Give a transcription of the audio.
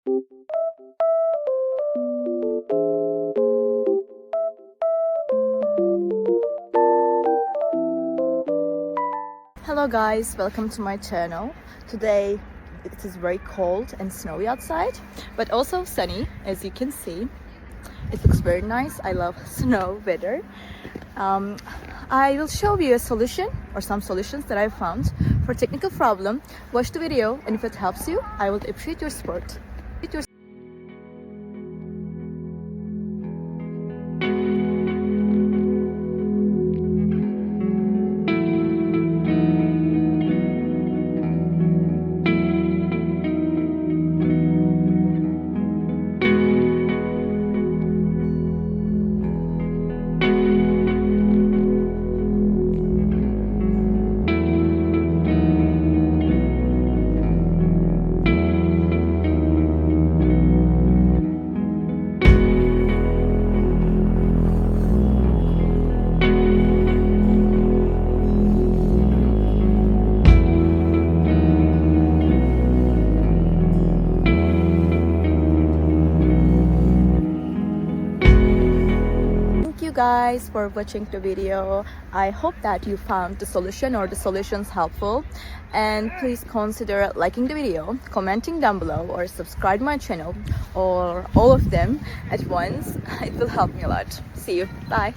Hello guys, welcome to my channel. Today it is very cold and snowy outside, but also sunny, as you can see. It looks very nice. I love snow weather. I will show you a solution or some solutions that I found for technical problem. Watch the video, and if it helps you, I would appreciate your support. Guys, for watching the video. I hope that you found the solution or the solutions helpful, and please consider liking the video, commenting down below, or subscribe my channel, or all of them at once. It will help me a lot. See you. Bye.